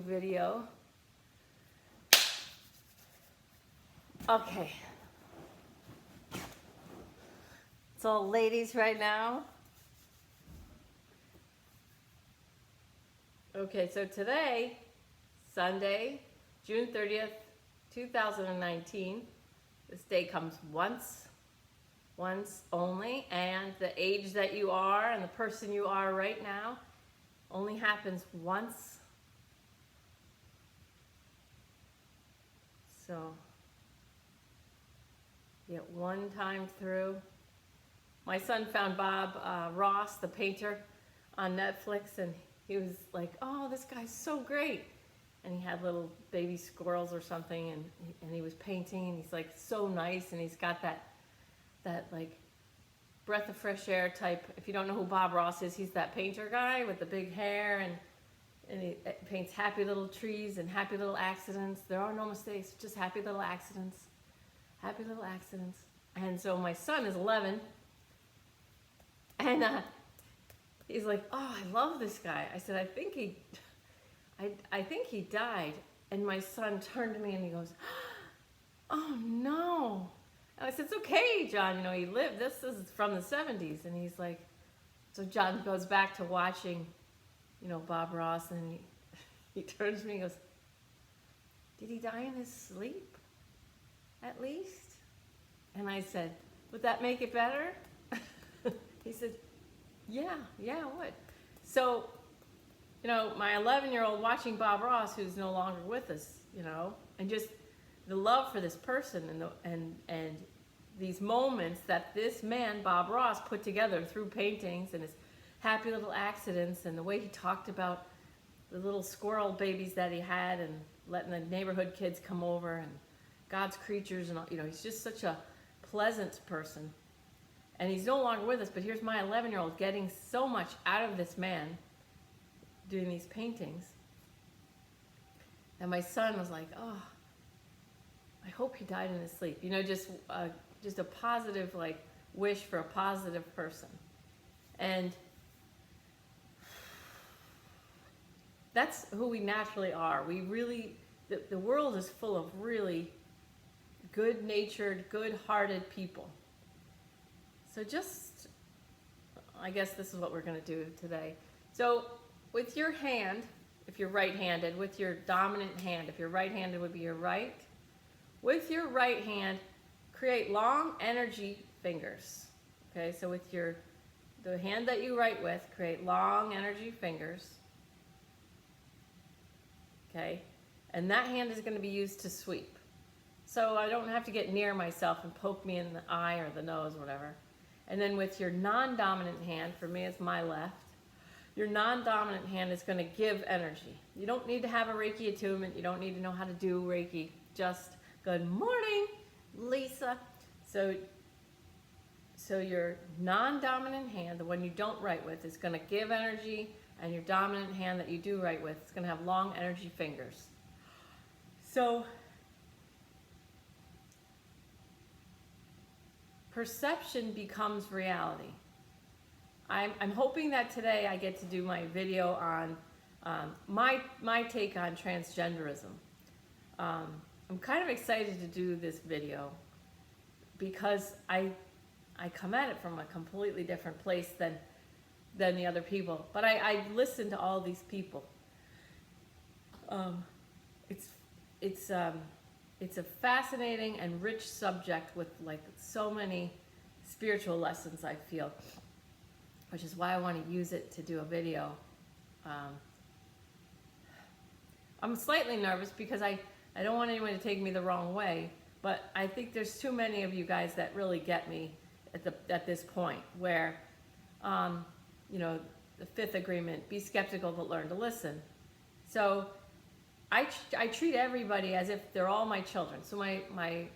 video. Okay. It's all ladies right now. Okay, so today, Sunday, June 30th, 2019, this day comes once only, and the age that you are and the person you are right now only happens once. So, get one time through. My son found Bob Ross, the painter, on Netflix, and he was like, oh, this guy's so great. And he had little baby squirrels or something, and he was painting, and he's like so nice, and he's got that like breath of fresh air type. If you don't know who Bob Ross is, he's that painter guy with the big hair, and he paints happy little trees and happy little accidents. There are no mistakes, just happy little accidents. Happy little accidents. And so my son is 11, and he's like, oh, I love this guy. I said, I think he died. And my son turned to me and he goes, oh no. And I said, it's okay, John, he lived. This is from the 70s. And he's like, so John goes back to watching, Bob Ross, and he turns to me and goes, did he die in his sleep, at least? And I said, would that make it better? He said, yeah, it would. So, my 11-year-old watching Bob Ross, who's no longer with us, and just the love for this person and these moments that this man, Bob Ross, put together through paintings and his happy little accidents, and the way he talked about the little squirrel babies that he had, and letting the neighborhood kids come over, and God's creatures, and he's just such a pleasant person. And he's no longer with us, but here's my 11-year-old getting so much out of this man doing these paintings. And my son was like, oh, I hope he died in his sleep. Just a positive, wish for a positive person. And that's who we naturally are. We really, the world is full of really good-natured, good-hearted people. So I guess this is what we're going to do today. So with your hand, if you're right-handed, with your dominant hand, if you're right-handed would be your right. With your right hand, create long energy fingers. Okay, so with the hand that you write with, create long energy fingers. Okay, and that hand is going to be used to sweep. So I don't have to get near myself and poke me in the eye or the nose, whatever. And then with your non-dominant hand, for me it's my left, your non-dominant hand is going to give energy. You don't need to have a Reiki attunement. You don't need to know how to do Reiki. Just, good morning, Lisa. So your non-dominant hand, the one you don't write with, is going to give energy, and your dominant hand that you do write with is going to have long energy fingers. So perception becomes reality. I'm hoping that today I get to do my video on my take on transgenderism. I'm kind of excited to do this video because I come at it from a completely different place than the other people. But I listen to all these people. It's a fascinating and rich subject with so many spiritual lessons, I feel, which is why I want to use it to do a video. I'm slightly nervous because I don't want anyone to take me the wrong way, but I think there's too many of you guys that really get me at this point where, the fifth agreement, be skeptical but learn to listen. So I treat everybody as if they're all my children. So my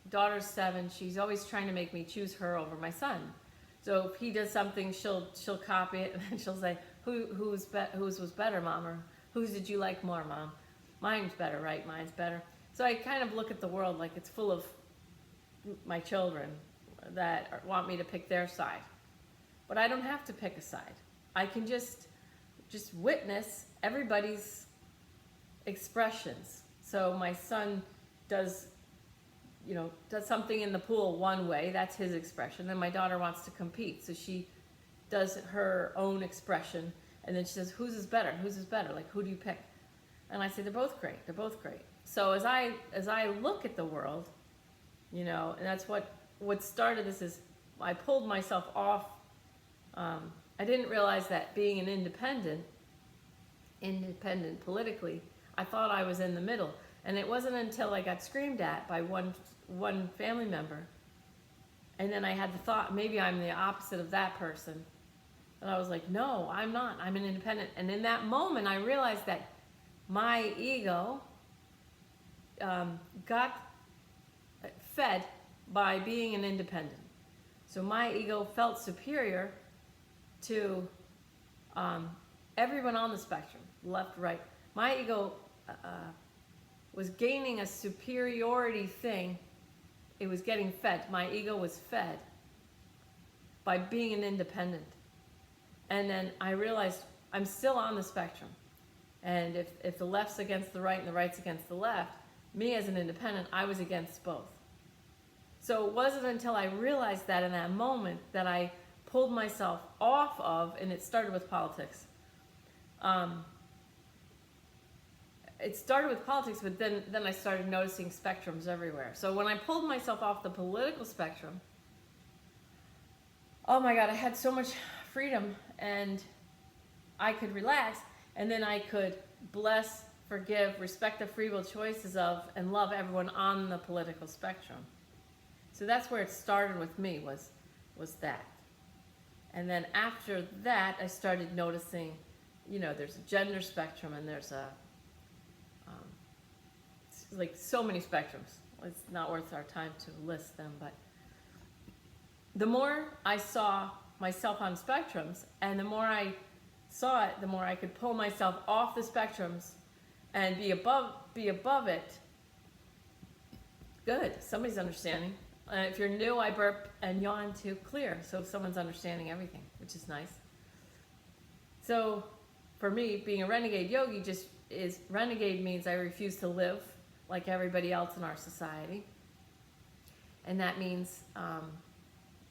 daughter's 7. She's always trying to make me choose her over my son. So if he does something, she'll copy it, and she'll say, whose was better, Mom? Or whose did you like more, Mom? Mine's better, right? Mine's better. So I kind of look at the world like it's full of my children that want me to pick their side. But I don't have to pick a side. I can just witness everybody's expressions. So my son does, does something in the pool one way, that's his expression. Then my daughter wants to compete, so she does her own expression. And then she says, whose is better? Whose is better? Like, who do you pick? And I say, they're both great. They're both great. So as I look at the world, and that's what started this is I pulled myself off. I didn't realize that being an independent politically, I thought I was in the middle. And it wasn't until I got screamed at by one family member, and then I had the thought, maybe I'm the opposite of that person. And I was like, no, I'm not. I'm an independent. And in that moment, I realized that my ego got fed by being an independent. So my ego felt superior to everyone on the spectrum, left, right. My ego was gaining a superiority thing. It was getting fed. My ego was fed by being an independent. And then I realized I'm still on the spectrum. And if the left's against the right and the right's against the left, me as an independent, I was against both. So it wasn't until I realized that in that moment that I pulled myself off of, and it started with politics. It started with politics, but then I started noticing spectrums everywhere. So when I pulled myself off the political spectrum, oh my God, I had so much freedom, and I could relax, and then I could bless, forgive, respect the free will choices of, and love everyone on the political spectrum. So that's where it started with me, was that. And then after that, I started noticing, there's a gender spectrum, and there's like so many spectrums. It's not worth our time to list them, but the more I saw myself on spectrums, and the more I saw it, the more I could pull myself off the spectrums and be above it. Good, somebody's understanding. If you're new, I burp and yawn to clear, so someone's understanding everything, which is nice. So for me, being a renegade yogi renegade means I refuse to live like everybody else in our society. And that means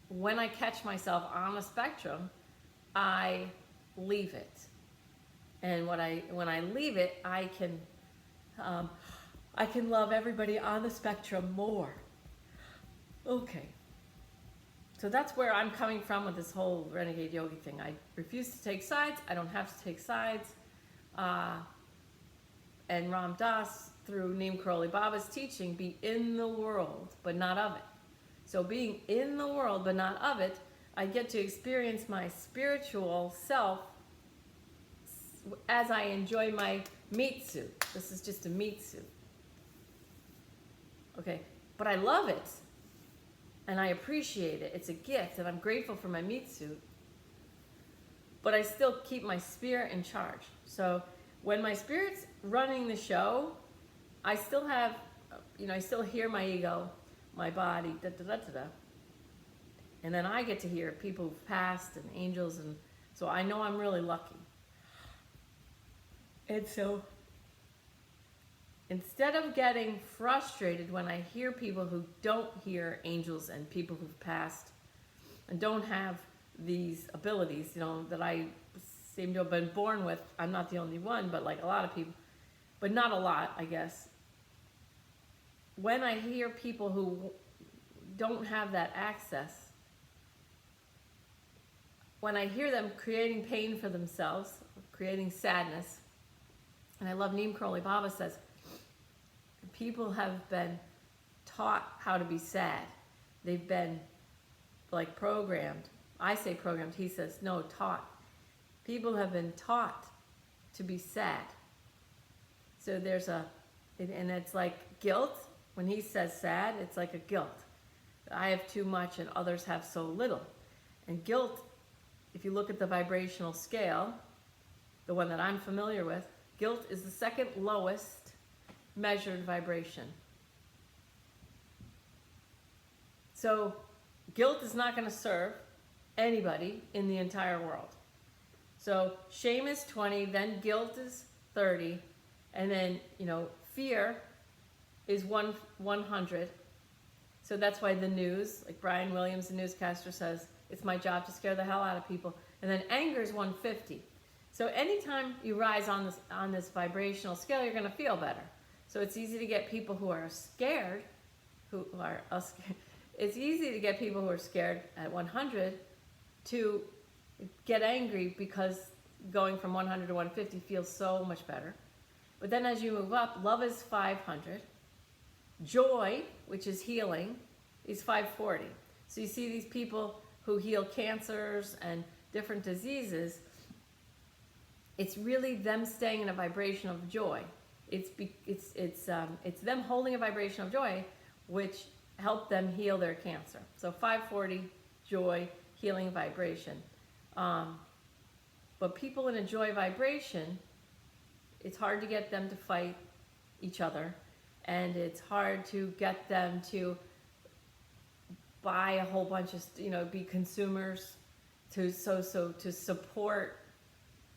when I catch myself on a spectrum, I leave it. And when I leave it, I can love everybody on the spectrum more. Okay. So that's where I'm coming from with this whole renegade yogi thing. I refuse to take sides. I don't have to take sides. And Ram Dass, through Neem Karoli Baba's teaching, be in the world, but not of it. So being in the world, but not of it, I get to experience my spiritual self as I enjoy my meat suit. This is just a meat suit. Okay, but I love it, and I appreciate it. It's a gift, and I'm grateful for my meat suit. But I still keep my spirit in charge. So when my spirit's running the show, I still have, I still hear my ego, my body, da-da-da-da-da. And then I get to hear people who've passed and angels, and so I know I'm really lucky. And so instead of getting frustrated when I hear people who don't hear angels and people who've passed and don't have these abilities, that I seem to have been born with, I'm not the only one, but like a lot of people, but not a lot, I guess. When I hear people who don't have that access, when I hear them creating pain for themselves, creating sadness, and I love Neem Karoli Baba says, people have been taught how to be sad. They've been like programmed. I say programmed, he says, no, taught. People have been taught to be sad. So there's and it's like guilt. When he says sad, it's like a guilt. I have too much and others have so little. And guilt, if you look at the vibrational scale, the one that I'm familiar with, guilt is the second lowest measured vibration. So guilt is not going to serve anybody in the entire world. So shame is 20, then guilt is 30, And then, you know, fear is 100. So that's why the news, like Brian Williams, the newscaster, says, it's my job to scare the hell out of people. And then anger is 150. So anytime you rise on this vibrational scale, you're going to feel better. So it's easy to get people who are scared, it's easy to get people who are scared at 100 to get angry, because going from 100 to 150 feels so much better. But then as you move up, love is 500. Joy, which is healing, is 540. So you see these people who heal cancers and different diseases, it's really them staying in a vibration of joy. It's them holding a vibration of joy, which helped them heal their cancer. So 540, joy, healing vibration. But people in a joy vibration, it's hard to get them to fight each other, and it's hard to get them to buy a whole bunch of, you know, be consumers, to support.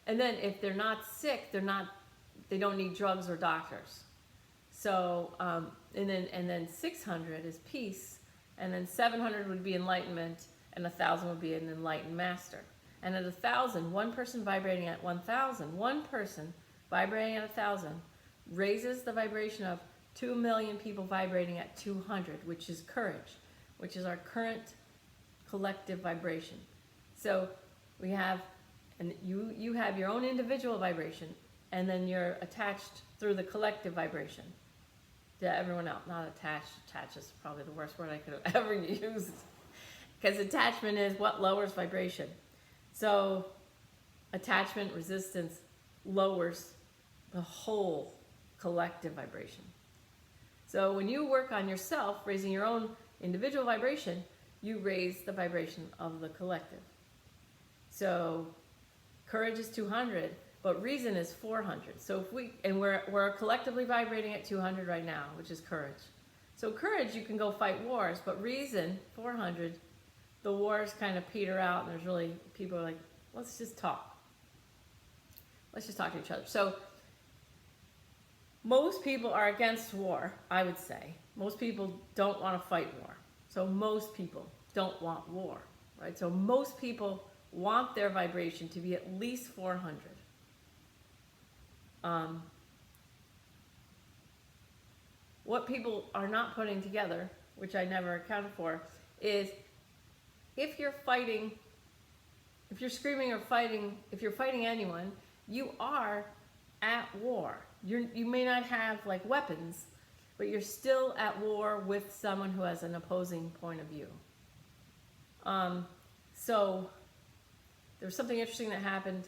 And then if they're not sick, they don't need drugs or doctors. So and then 600 is peace, and then 700 would be enlightenment, and 1,000 would be an enlightened master. And at 1,000, one person vibrating at 1,000, one person vibrating at 1,000 raises the vibration of 2 million people vibrating at 200, which is courage, which is our current collective vibration. So we have, and you have your own individual vibration, and then you're attached through the collective vibration to everyone else. Not attached. Attached is probably the worst word I could have ever used, because attachment is what lowers vibration. So attachment, resistance lowers the whole collective vibration. So when you work on yourself, raising your own individual vibration, you raise the vibration of the collective. So courage is 200, but reason is 400. So if we're collectively vibrating at 200 right now, which is courage. So courage, you can go fight wars, but reason, 400, the wars kind of peter out, and there's really, people are like, let's just talk. Let's just talk to each other. So most people are against war, I would say. Most people don't want to fight war. So most people don't want war, right? So most people want their vibration to be at least 400. What people are not putting together, which I never accounted for, is if you're fighting, if you're screaming or fighting, if you're fighting anyone, you are at war. You may not have like weapons, but you're still at war with someone who has an opposing point of view. So there was something interesting that happened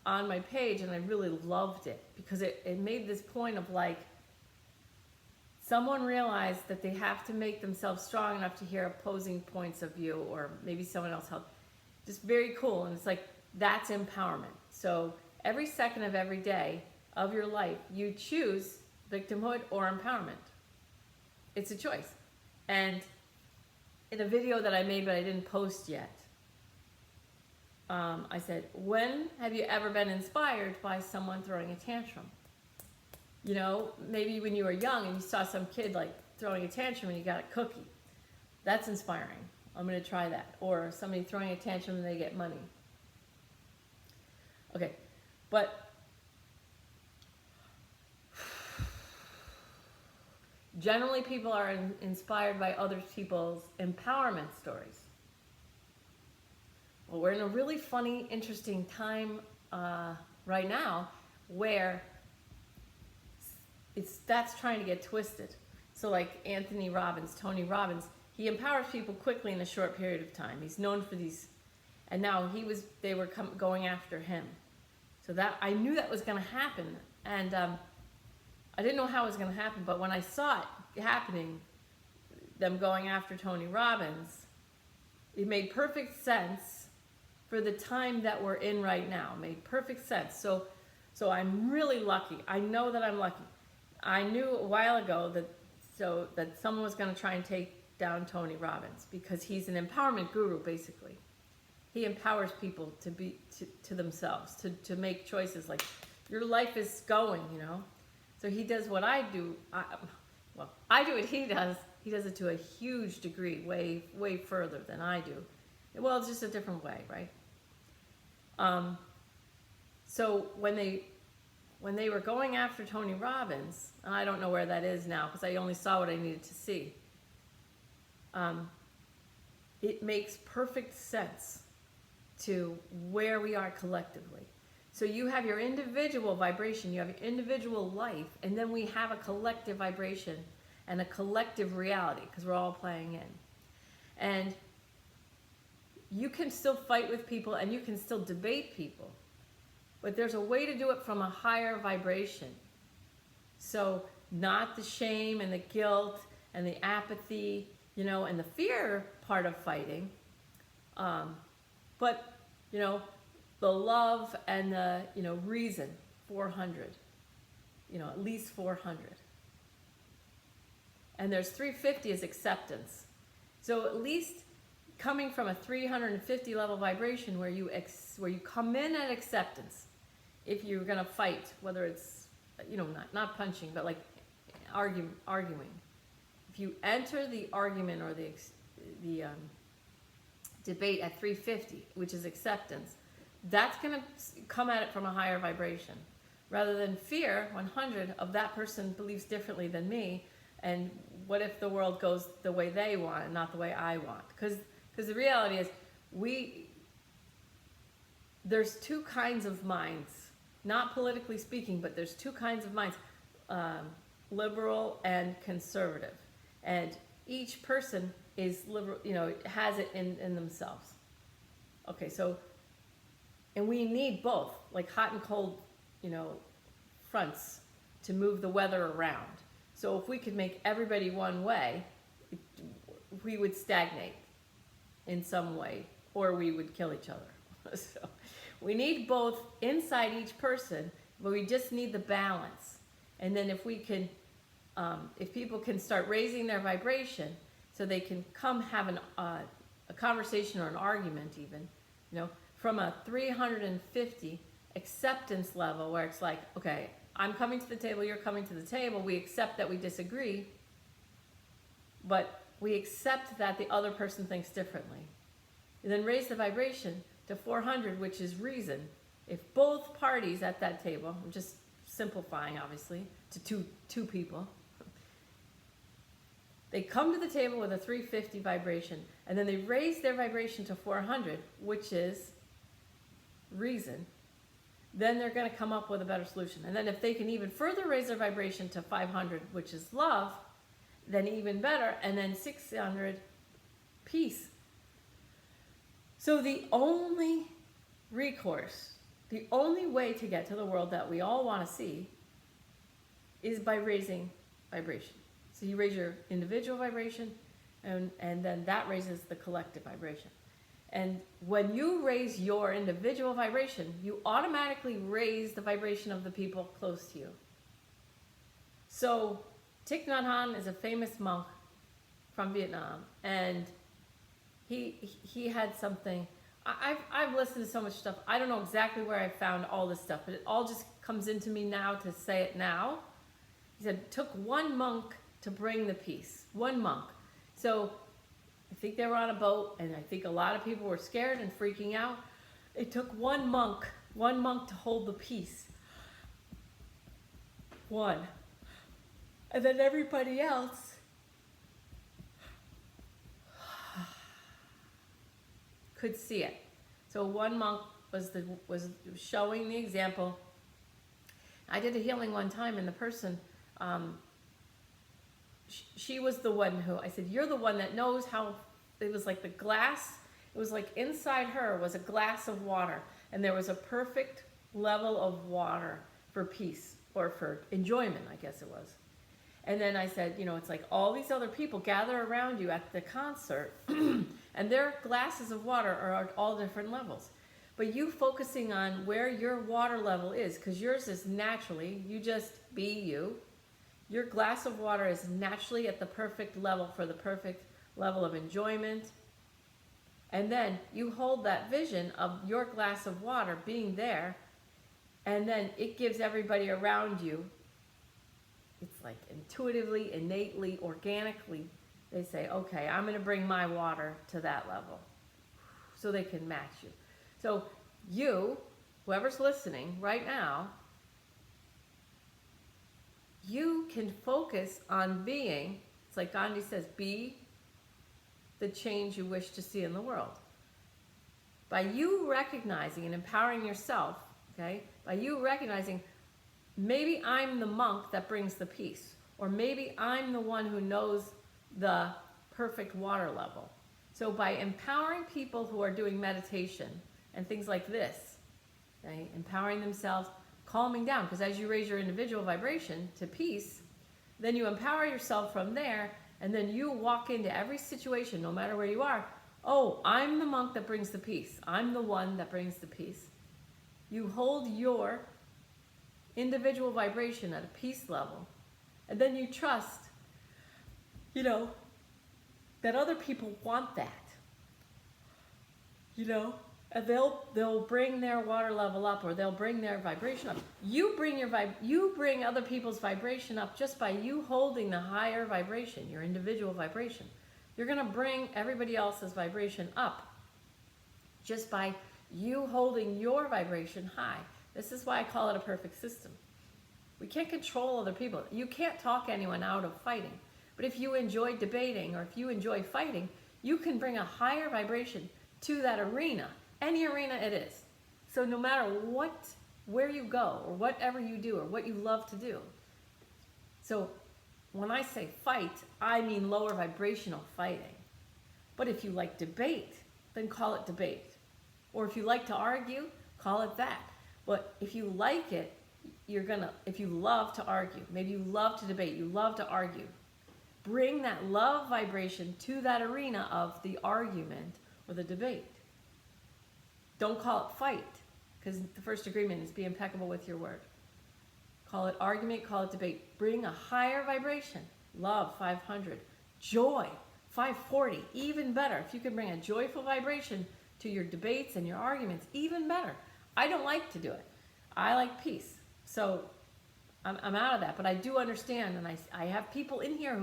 on my page, and I really loved it, because it made this point of like, someone realized that they have to make themselves strong enough to hear opposing points of view, or maybe someone else helped. Just very cool. And it's like, that's empowerment. So every second of every day of your life, you choose victimhood or empowerment. It's a choice. And in a video that I made but I didn't post yet, I said, when have you ever been inspired by someone throwing a tantrum? You know, maybe when you were young and you saw some kid like throwing a tantrum and you got a cookie. That's inspiring. I'm going to try that. Or somebody throwing a tantrum and they get money. Okay, but generally people are inspired by other people's empowerment stories. Well, we're in a really funny, interesting time right now where that's trying to get twisted. So like Anthony Robbins, Tony Robbins, he empowers people quickly in a short period of time. He's known for these, and now they were going after him. So that, I knew that was going to happen, and I didn't know how it was going to happen, but when I saw it happening, them going after Tony Robbins, it made perfect sense for the time that we're in right now. It made perfect sense. So I'm really lucky. I know that I'm lucky. I knew a while ago that someone was going to try and take down Tony Robbins, because he's an empowerment guru, basically. He empowers people to be to themselves, to make choices like, your life is going, you know. So he does what I do. I do what he does. He does it to a huge degree, way further than I do. Well, it's just a different way, right? So when they were going after Tony Robbins, and I don't know where that is now because I only saw what I needed to see. It makes perfect sense to where we are collectively. So you have your individual vibration, you have your individual life, and then we have a collective vibration and a collective reality because we're all playing in. And you can still fight with people and you can still debate people, but there's a way to do it from a higher vibration. So not the shame and the guilt and the apathy, and the fear part of fighting, but, the love and the, reason, 400, at least 400. And there's 350 is acceptance. So at least coming from a 350 level vibration where you come in at acceptance, if you're going to fight, whether it's, not punching, but like arguing. If you enter the argument or the debate at 350, which is acceptance, that's going to come at it from a higher vibration. Rather than fear, 100, of that person believes differently than me, and what if the world goes the way they want and not the way I want? Because the reality is, there's two kinds of minds, not politically speaking, but there's two kinds of minds, liberal and conservative. And each person is liberal, has it in themselves. Okay, so, and we need both, like hot and cold, fronts to move the weather around. So if we could make everybody one way, we would stagnate in some way, or we would kill each other. So we need both inside each person, but we just need the balance. And then if we can, if people can start raising their vibration, so they can come have a conversation or an argument even, from a 350 acceptance level where it's like, okay, I'm coming to the table, you're coming to the table, we accept that we disagree, but we accept that the other person thinks differently. And then raise the vibration to 400, which is reason. If both parties at that table, I'm just simplifying obviously, to two people, they come to the table with a 350 vibration, and then they raise their vibration to 400, which is reason, then they're going to come up with a better solution. And then if they can even further raise their vibration to 500, which is love, then even better, and then 600, peace. So the only recourse, the only way to get to the world that we all want to see is by raising vibration. So you raise your individual vibration, and then that raises the collective vibration. And when you raise your individual vibration, you automatically raise the vibration of the people close to you. So Thich Nhat Hanh is a famous monk from Vietnam, and he had something. I've listened to so much stuff. I don't know exactly where I found all this stuff, but it all just comes into me now to say it now. He said it took one monk to bring the peace. One monk. So I think they were on a boat, and I think a lot of people were scared and freaking out. It took one monk to hold the peace. One. And then everybody else could see it. So one monk was showing the example. I did a healing one time, and the person, she was the one who, I said, you're the one that knows how, it was like the glass, it was like inside her was a glass of water, and there was a perfect level of water for peace, or for enjoyment, I guess it was. And then I said, it's like all these other people gather around you at the concert, and their glasses of water are at all different levels. But you focusing on where your water level is, because yours is naturally, you just be you. Your glass of water is naturally at the perfect level for the perfect level of enjoyment. And then you hold that vision of your glass of water being there, and then it gives everybody around you it's like intuitively, innately, organically, they say, okay, I'm going to bring my water to that level so they can match you. So you, whoever's listening right now, you can focus on being, it's like Gandhi says, be the change you wish to see in the world. By you recognizing and empowering yourself, okay, by you recognizing, maybe I'm the monk that brings the peace, or maybe I'm the one who knows the perfect water level. So by empowering people who are doing meditation and things like this, okay, empowering themselves, calming down, because as you raise your individual vibration to peace, then you empower yourself from there, and then you walk into every situation, no matter where you are. Oh, I'm the monk that brings the peace. I'm the one that brings the peace. You hold your individual vibration at a peace level, and then you trust, you know, that other people want that, you know, and they'll bring their water level up, or they'll bring their vibration up. You bring other people's vibration up just by you holding the higher vibration, your individual vibration. You're going to bring everybody else's vibration up just by you holding your vibration high. This is why I call it a perfect system. We can't control other people. You can't talk anyone out of fighting. But if you enjoy debating, or if you enjoy fighting, you can bring a higher vibration to that arena, any arena it is. So no matter where you go, or whatever you do, or what you love to do. So when I say fight, I mean lower vibrational fighting. But if you like debate, then call it debate. Or if you like to argue, call it that. But if you like it, if you love to argue, maybe you love to debate, you love to argue, bring that love vibration to that arena of the argument or the debate. Don't call it fight, because the first agreement is be impeccable with your word. Call it argument, call it debate. Bring a higher vibration. Love, 500. Joy, 540. Even better. If you can bring a joyful vibration to your debates and your arguments, even better. I don't like to do it. I like peace. So I'm out of that. But I do understand, and I have people in here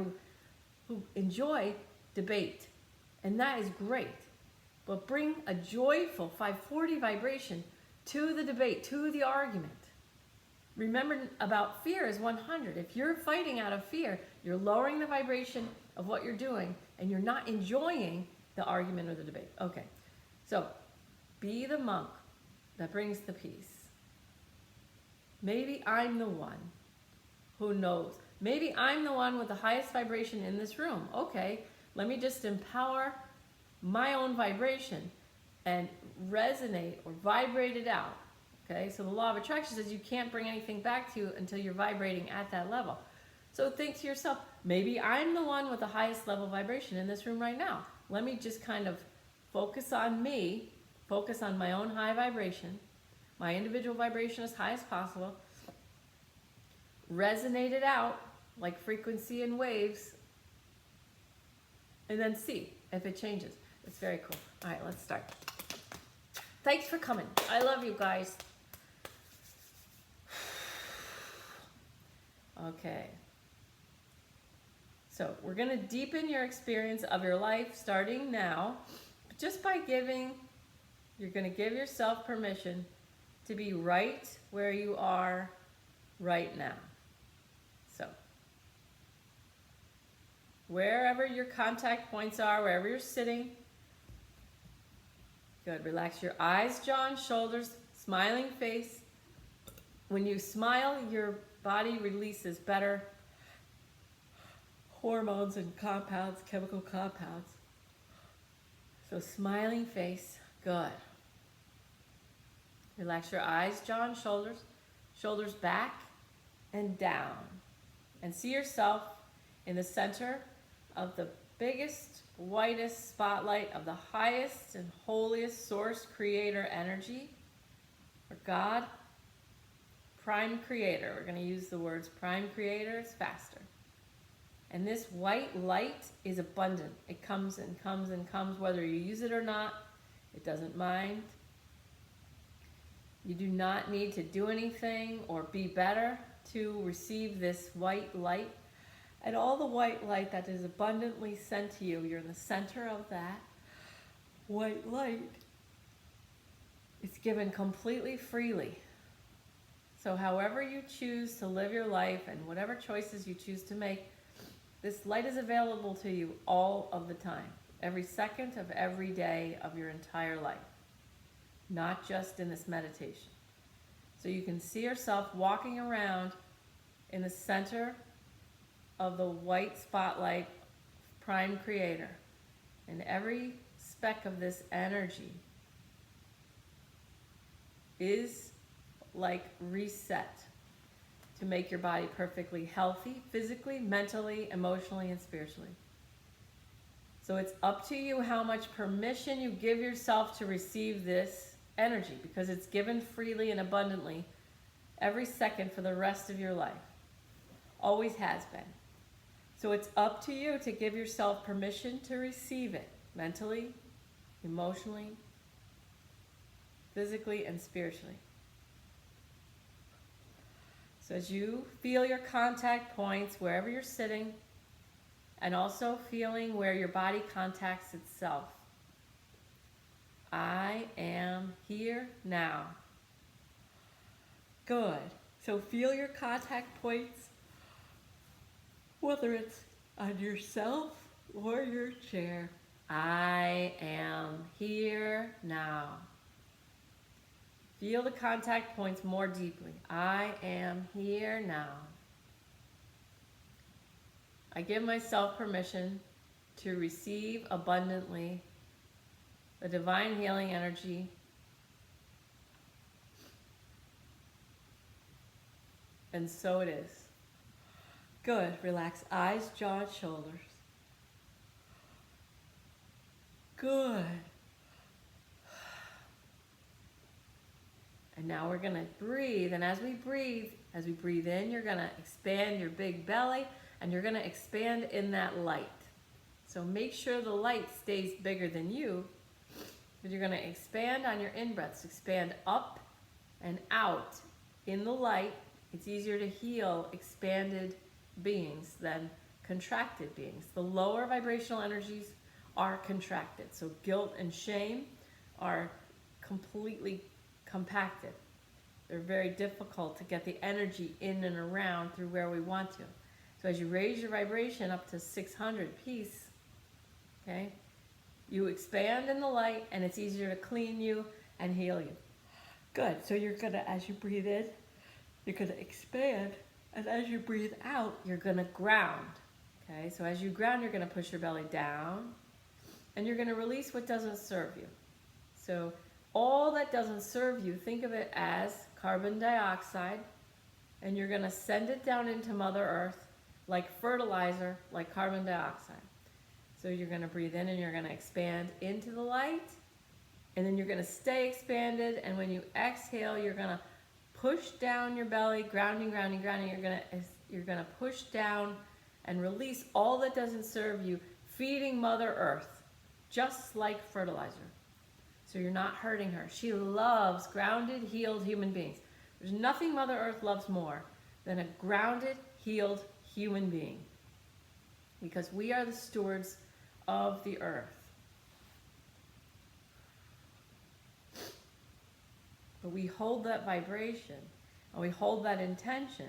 who enjoy debate. And that is great. But bring a joyful 540 vibration to the debate, to the argument. Remember about fear is 100. If you're fighting out of fear, you're lowering the vibration of what you're doing, and you're not enjoying the argument or the debate. Okay, so be the monk that brings the peace. Maybe I'm the one who knows. Maybe I'm the one with the highest vibration in this room. Okay, let me just empower my own vibration and resonate or vibrate it out. Okay, so the law of attraction says you can't bring anything back to you until you're vibrating at that level. So think to yourself, maybe I'm the one with the highest level vibration in this room right now. Let me just kind of focus on me, focus on my own high vibration, my individual vibration as high as possible, resonate it out like frequency and waves, and then see if it changes. It's very cool. All right, let's start. Thanks for coming. I love you guys. Okay. So we're going to deepen your experience of your life starting now, just by you're going to give yourself permission to be right where you are right now. So wherever your contact points are, wherever you're sitting, good. Relax your eyes, jaw, and shoulders, smiling face. When you smile, your body releases better hormones and compounds, chemical compounds. So smiling face, good. Relax your eyes, jaw, and shoulders. Shoulders back and down. And see yourself in the center of the biggest, whitest spotlight of the highest and holiest source creator energy, or God, prime creator. We're going to use the words prime creator, it's faster. And this white light is abundant. It comes and comes and comes, whether you use it or not. It doesn't mind. You do not need to do anything or be better. to receive this white light and all the white light that is abundantly sent to you. You're in the center of that white light. It's given completely freely. So however you choose to live your life and whatever choices you choose to make, this light is available to you all of the time, every second of every day of your entire life, not just in this meditation. So you can see yourself walking around in the center of the white spotlight, Prime Creator, and every speck of this energy is like reset to make your body perfectly healthy, physically, mentally, emotionally, and spiritually. So it's up to you how much permission you give yourself to receive this energy, because it's given freely and abundantly every second for the rest of your life. Always has been. So it's up to you to give yourself permission to receive it mentally, emotionally, physically, and spiritually. So as you feel your contact points wherever you're sitting, and also feeling where your body contacts itself, I am here now. Good. So feel your contact points, whether it's on yourself or your chair. I am here now. Feel the contact points more deeply. I am here now. I give myself permission to receive abundantly the divine healing energy and so it is. Good. Relax eyes, jaw, and shoulders. Good. And now we're going to breathe. And as we breathe in, you're going to expand your big belly and you're going to expand in that light. So make sure the light stays bigger than you. But you're going to expand on your in-breaths. Expand up and out in the light. It's easier to heal expanded beings than contracted beings. The lower vibrational energies are contracted. So guilt and shame are completely compacted. They're very difficult to get the energy in and around through where we want to. So as you raise your vibration up to 600 peace, okay, you expand in the light and it's easier to clean you and heal you. Good. So you're going to, as you breathe in, you're going to expand, and as you breathe out, you're going to ground. Okay, so as you ground, you're going to push your belly down, and you're going to release what doesn't serve you. So all that doesn't serve you, think of it as carbon dioxide, and you're going to send it down into Mother Earth like fertilizer, like carbon dioxide. So you're going to breathe in and you're going to expand into the light, and then you're going to stay expanded, and when you exhale, you're going to push down your belly, grounding, grounding, grounding. You're going to push down and release all that doesn't serve you, feeding Mother Earth, just like fertilizer. So you're not hurting her. She loves grounded, healed human beings. There's nothing Mother Earth loves more than a grounded, healed human being, because we are the stewards of the earth. But we hold that vibration and we hold that intention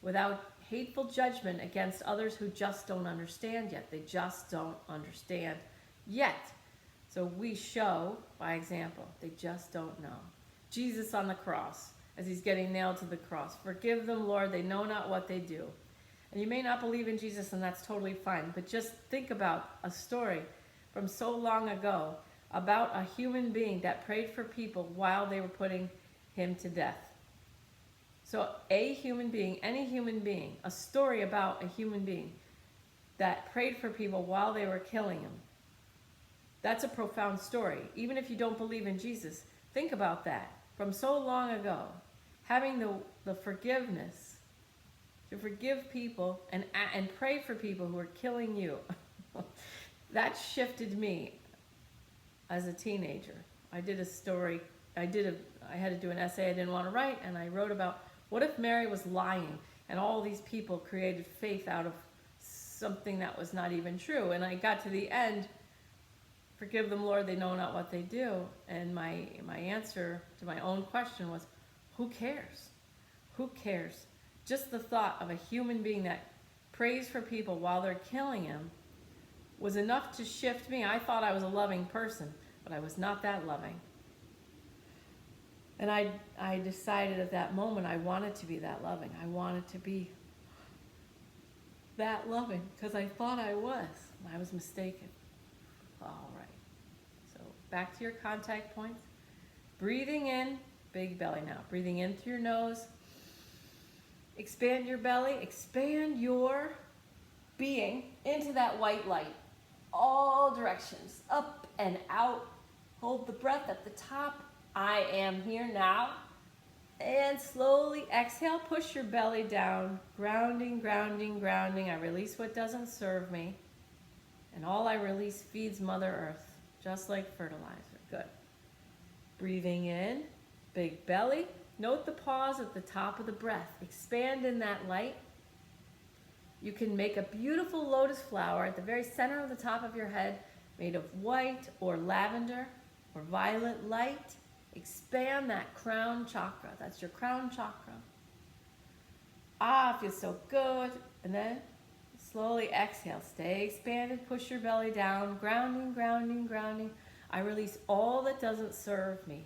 without hateful judgment against others who just don't understand yet. They just don't understand yet. So we show by example. They just don't know. Jesus on the cross, as he's getting nailed to the cross. Forgive them, Lord, they know not what they do. And you may not believe in Jesus, and that's totally fine. But just think about a story from so long ago about a human being that prayed for people while they were putting him to death. So a human being, any human being, a story about a human being that prayed for people while they were killing him. That's a profound story. Even if you don't believe in Jesus, think about that. From so long ago, having the forgiveness to forgive people and pray for people who are killing you. That shifted me as a teenager. I did a story, I had to do an essay I didn't want to write, and I wrote about what if Mary was lying And all these people created faith out of something that was not even true. And I got to the end, forgive them, Lord, they know not what they do. And my answer to my own question was, who cares? Who cares? Just the thought of a human being that prays for people while they're killing him was enough to shift me. I thought I was a loving person, but I was not that loving. And I decided at that moment I wanted to be that loving. I wanted to be that loving because I thought I was. I was mistaken. All right. So back to your contact points. Breathing in, big belly now. Breathing in through your nose. Expand your belly. Expand your being into that white light. All directions. Up and out. Hold the breath at the top. I am here now. And slowly exhale, push your belly down. Grounding, grounding, grounding. I release what doesn't serve me. And all I release feeds Mother Earth, just like fertilizer. Good. Breathing in, big belly. Note the pause at the top of the breath. Expand in that light. You can make a beautiful lotus flower at the very center of the top of your head, made of white or lavender or violet light. Expand that crown chakra. That's your crown chakra. Ah, feels so good. And then slowly exhale. Stay expanded. Push your belly down. Grounding, grounding, grounding. I release all that doesn't serve me.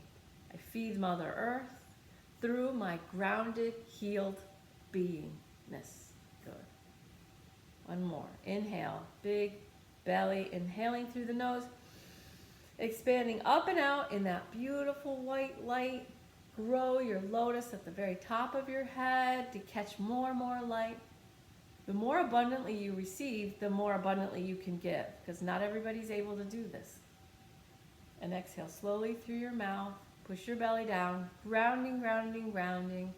I feed Mother Earth through my grounded, healed beingness. Good. One more. Inhale. Big belly. Inhaling through the nose. Expanding up and out in that beautiful white light. Grow your lotus at the very top of your head to catch more and more light. The more abundantly you receive, the more abundantly you can give, because not everybody's able to do this. And exhale slowly through your mouth. Push your belly down. Grounding, grounding, grounding.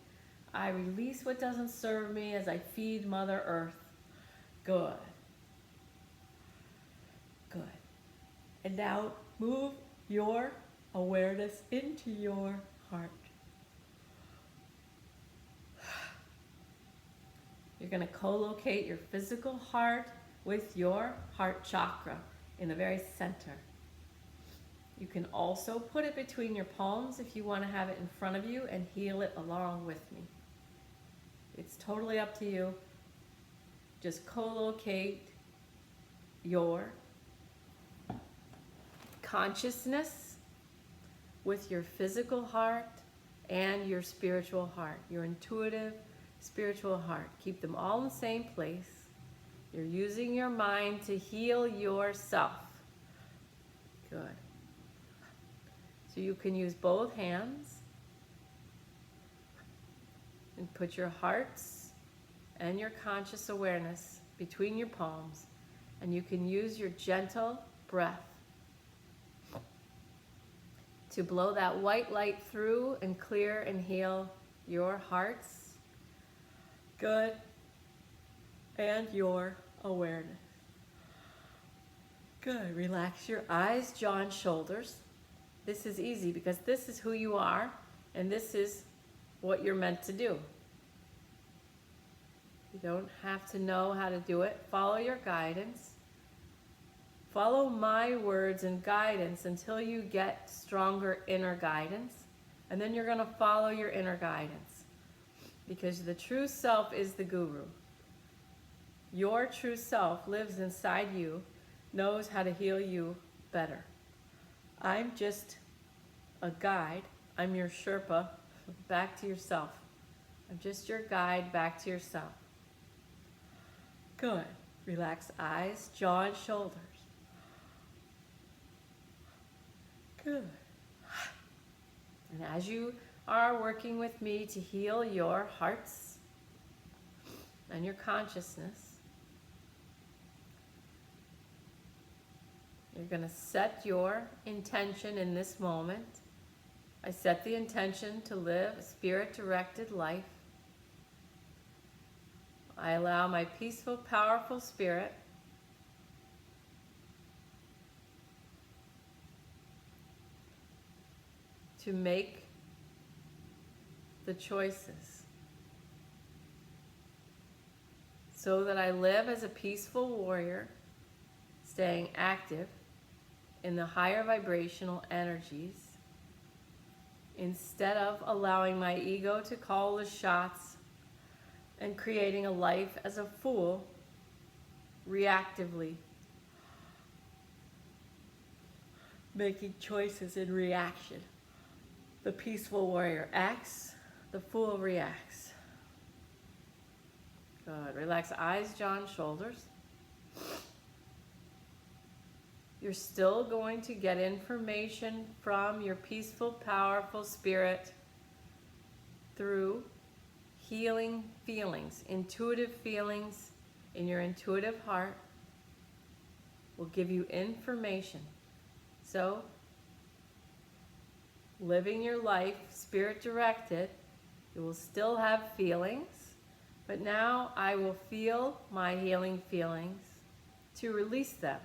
I release what doesn't serve me as I feed Mother Earth. Good. Good. And now move your awareness into your heart. You're going to co-locate your physical heart with your heart chakra in the very center. You can also put it between your palms if you want to have it in front of you and heal it along with me. It's totally up to you. Just co-locate your consciousness with your physical heart and your spiritual heart, your intuitive spiritual heart. Keep them all in the same place. You're using your mind to heal yourself. Good. So you can use both hands and put your hearts and your conscious awareness between your palms, and you can use your gentle breath to blow that white light through and clear and heal your hearts. Good. And your awareness. Good. Relax your eyes, jaw, and shoulders. This is easy because this is who you are and this is what you're meant to do. You don't have to know how to do it. Follow your guidance. Follow my words and guidance until you get stronger inner guidance. And then you're going to follow your inner guidance. Because the true self is the guru. Your true self lives inside you, knows how to heal you better. I'm just a guide. I'm your Sherpa back to yourself. I'm just your guide back to yourself. Good. Relax eyes, jaw, and shoulders. Good. And as you are working with me to heal your hearts and your consciousness, you're going to set your intention in this moment. I set the intention to live a spirit-directed life. I allow my peaceful, powerful spirit to make the choices so that I live as a peaceful warrior, staying active in the higher vibrational energies, instead of allowing my ego to call the shots and creating a life as a fool, reactively, making choices in reaction. The peaceful warrior acts, the fool reacts. Good. Relax eyes, jaw, and shoulders. You're still going to get information from your peaceful, powerful spirit through healing feelings, intuitive feelings in your intuitive heart will give you information. So, living your life spirit directed, you will still have feelings, but now I will feel my healing feelings to release them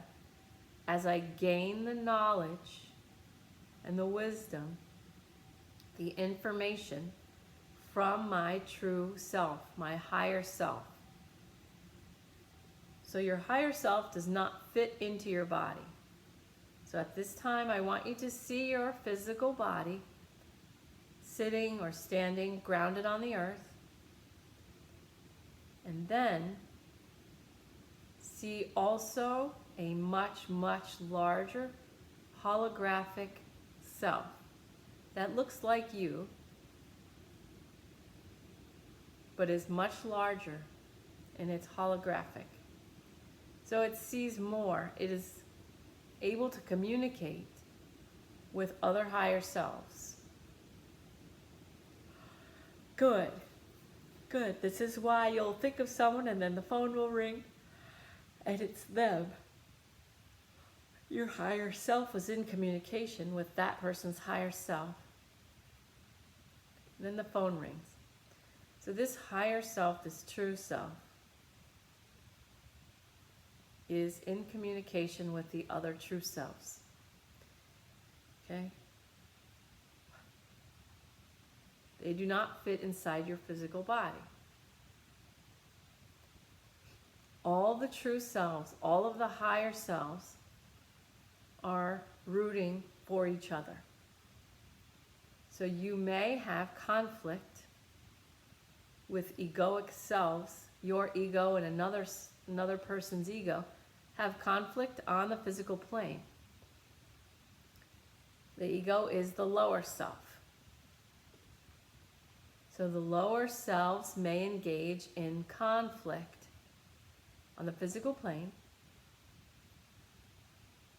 as I gain the knowledge and the wisdom, the information from my true self, my higher self. So your higher self does not fit into your body. So at this time, I want you to see your physical body sitting or standing grounded on the earth. And then see also a much, much larger holographic self that looks like you, but is much larger and it's holographic. So it sees more. It is able to communicate with other higher selves. Good. Good. This is why you'll think of someone and then the phone will ring and it's them. Your higher self was in communication with that person's higher self. Then the phone rings. So this higher self, this true self, is in communication with the other true selves. Okay? They do not fit inside your physical body. All the true selves, all of the higher selves are rooting for each other. So you may have conflict with egoic selves, your ego and another person's ego, have conflict on the physical plane. The ego is the lower self. So the lower selves may engage in conflict on the physical plane.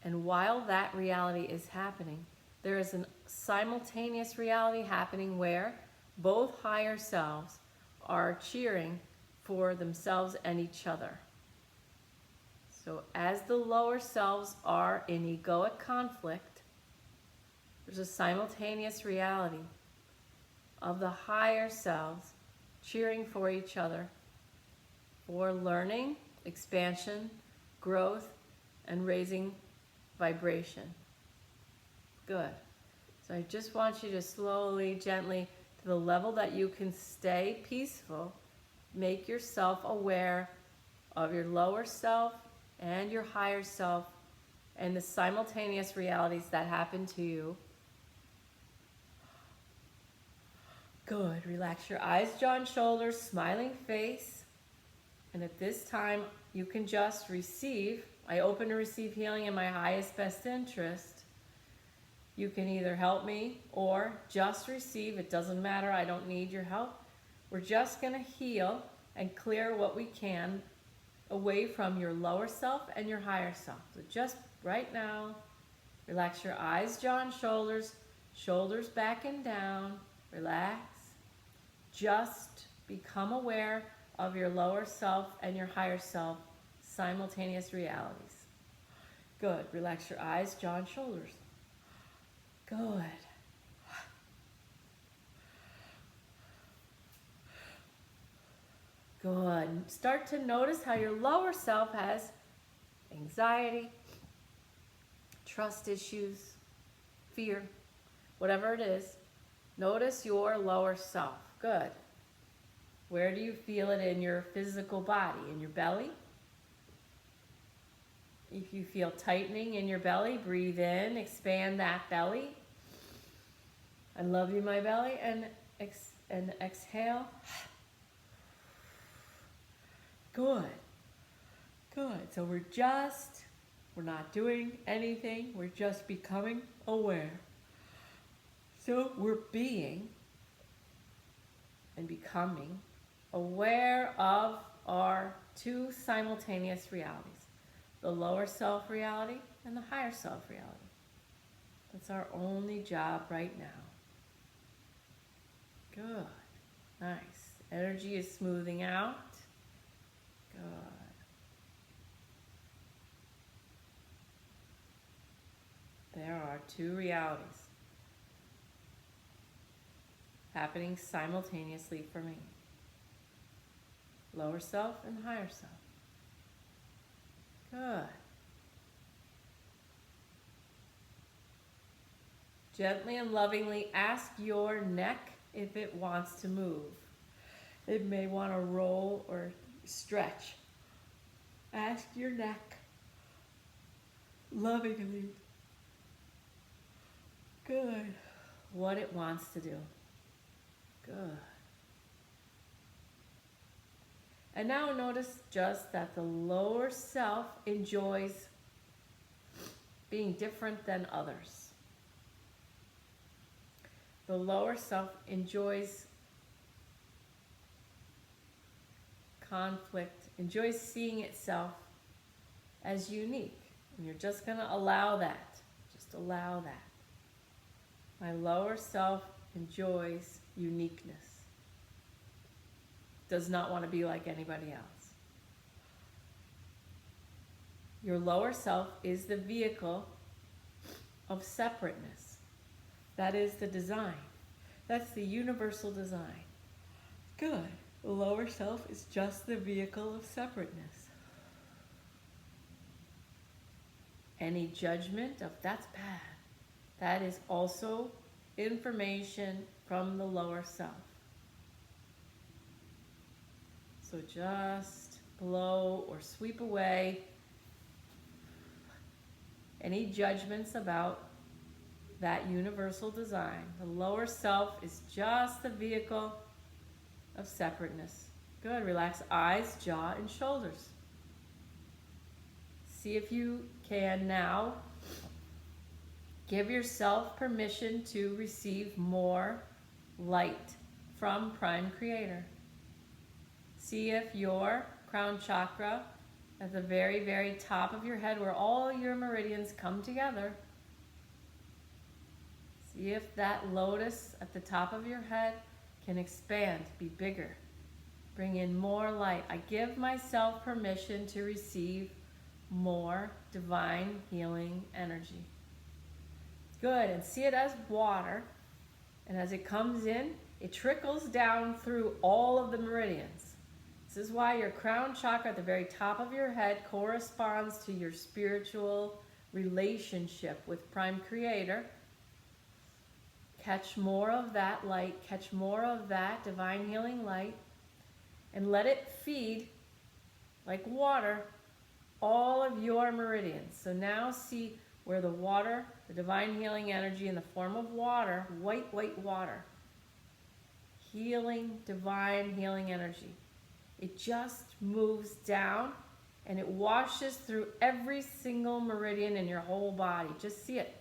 And while that reality is happening, there is a simultaneous reality happening where both higher selves are cheering for themselves and each other. So as the lower selves are in egoic conflict, there's a simultaneous reality of the higher selves cheering for each other for learning, expansion, growth, and raising vibration. Good. So I just want you to slowly, gently, to the level that you can stay peaceful, make yourself aware of your lower self and your higher self and the simultaneous realities that happen to you. Good. Relax your eyes, jaw, and shoulders, smiling face. And at this time, you can just receive. I open to receive healing in my highest best interest. You can either help me or just receive. It doesn't matter. I don't need your help. We're just going to heal and clear what we can away from your lower self and your higher self. So just right now, relax your eyes, jaw, and shoulders. Shoulders back and down. Relax. Just become aware of your lower self and your higher self, simultaneous realities. Good. Relax your eyes, jaw, and shoulders. Good. Good. Start to notice how your lower self has anxiety, trust issues, fear, whatever it is. Notice your lower self. Good. Where do you feel it in your physical body? In your belly? If you feel tightening in your belly, breathe in, expand that belly. I love you, my belly. And exhale. Good. Good. So we're not doing anything. We're just becoming aware. So we're being and becoming aware of our two simultaneous realities. The lower self reality and the higher self reality. That's our only job right now. Good. Nice. Energy is smoothing out. Good. There are two realities happening simultaneously for me. Lower self and higher self. Good. Gently and lovingly ask your neck if it wants to move. It may want to roll or stretch. Ask your neck lovingly. Good. What it wants to do. Good. And now notice just that the lower self enjoys being different than others. The lower self enjoys conflict, enjoys seeing itself as unique. And you're just going to allow that. Just allow that. My lower self enjoys uniqueness. Does not want to be like anybody else. Your lower self is the vehicle of separateness. That is the design. That's the universal design. Good. The lower self is just the vehicle of separateness. Any judgment of that's bad, that is also information from the lower self. So just blow or sweep away any judgments about that universal design. The lower self is just the vehicle of separateness. Good. Relax eyes, jaw, and shoulders. See if you can now give yourself permission to receive more light from Prime Creator. See if your crown chakra at the very, very top of your head, where all your meridians come together, see if that lotus at the top of your head can expand, be bigger, bring in more light. I give myself permission to receive more divine healing energy. Good, and see it as water, and as it comes in, it trickles down through all of the meridians. This is why your crown chakra at the very top of your head corresponds to your spiritual relationship with Prime Creator. Catch more of that light, catch more of that divine healing light, and let it feed, like water, all of your meridians. So now see where the water, the divine healing energy in the form of water, white water, healing, divine healing energy. It just moves down and it washes through every single meridian in your whole body. Just see it.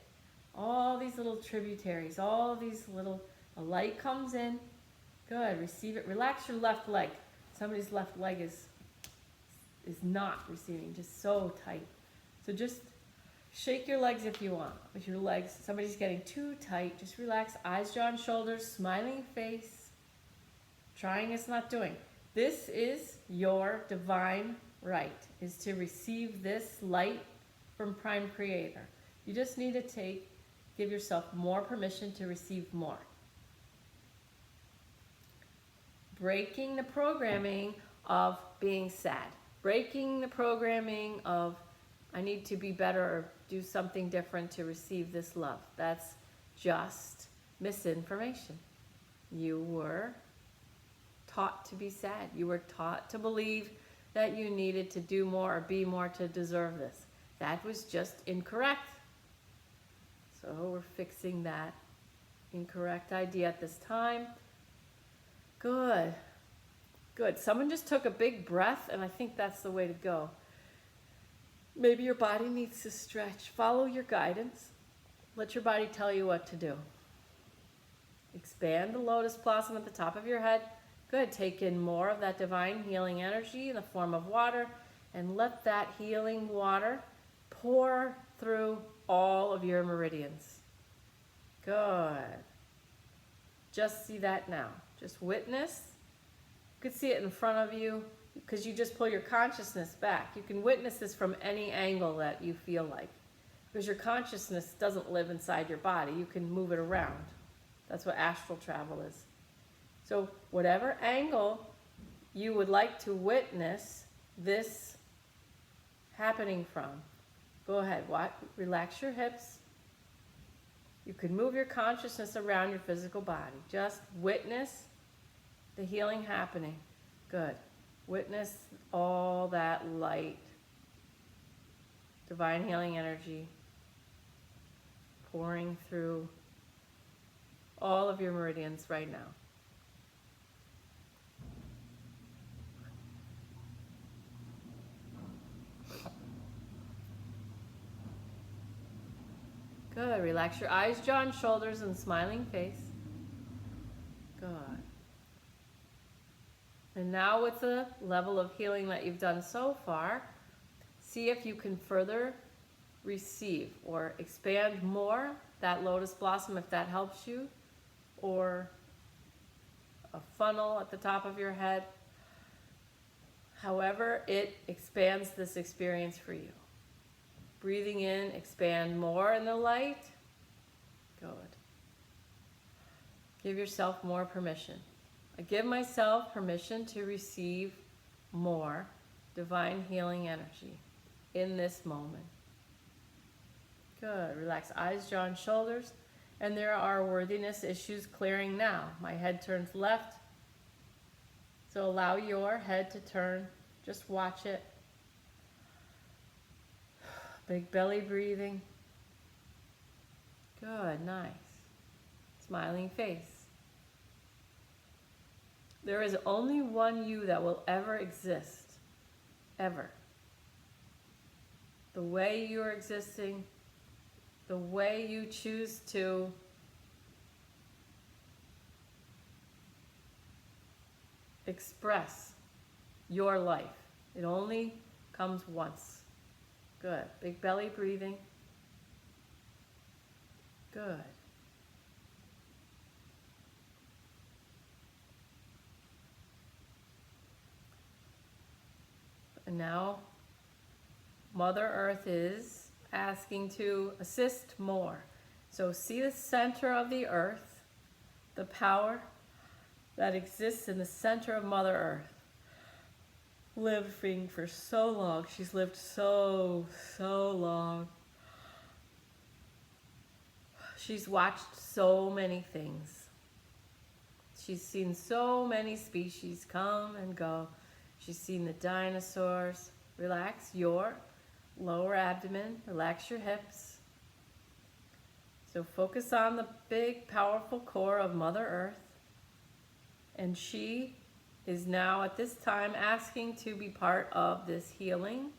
All these little tributaries, all these little, a light comes in. Good, receive it. Relax your left leg. Somebody's left leg is not receiving, just so tight. So just shake your legs if you want. If your legs, somebody's getting too tight, just relax. Eyes, jaw, and shoulders, smiling face. Trying is not doing. This is your divine right, is to receive this light from Prime Creator. You just need to give yourself more permission to receive more. Breaking the programming of being sad. Breaking the programming of I need to be better or do something different to receive this love. That's just misinformation. You were taught to be sad. You were taught to believe that you needed to do more or be more to deserve this. That was just incorrect. So we're fixing that incorrect idea at this time. Good. Good. Someone just took a big breath, and I think that's the way to go. Maybe your body needs to stretch. Follow your guidance. Let your body tell you what to do. Expand the lotus blossom at the top of your head. Good. Take in more of that divine healing energy in the form of water, and let that healing water pour through all of your meridians. Good. Just see that now. Just witness. You could see it in front of you because you just pull your consciousness back. You can witness this from any angle that you feel like, because your consciousness doesn't live inside your body. You can move it around. That's what astral travel is. So whatever angle you would like to witness this happening from, go ahead. Relax your hips. You can move your consciousness around your physical body. Just witness the healing happening. Good. Witness all that light, divine healing energy pouring through all of your meridians right now. Good. Relax your eyes, jaw, and shoulders, and smiling face. Good. And now with the level of healing that you've done so far, see if you can further receive or expand more that lotus blossom if that helps you, or a funnel at the top of your head. However it expands this experience for you. Breathing in, expand more in the light. Good. Give yourself more permission. I give myself permission to receive more divine healing energy in this moment. Good. Relax eyes, jaw, and shoulders. And there are worthiness issues clearing now. My head turns left. So allow your head to turn. Just watch it. Big belly breathing. Good, nice. Smiling face. There is only one you that will ever exist. Ever. The way you're existing, the way you choose to express your life. It only comes once. Good. Big belly breathing. Good. And now Mother Earth is asking to assist more. So see the center of the earth, the power that exists in the center of Mother Earth. Living for so long. She's lived so long. She's watched so many things. She's seen so many species come and go. She's seen the dinosaurs. Relax your lower abdomen. Relax your hips. So focus on the big, powerful core of Mother Earth. And she is now at this time asking to be part of this healing.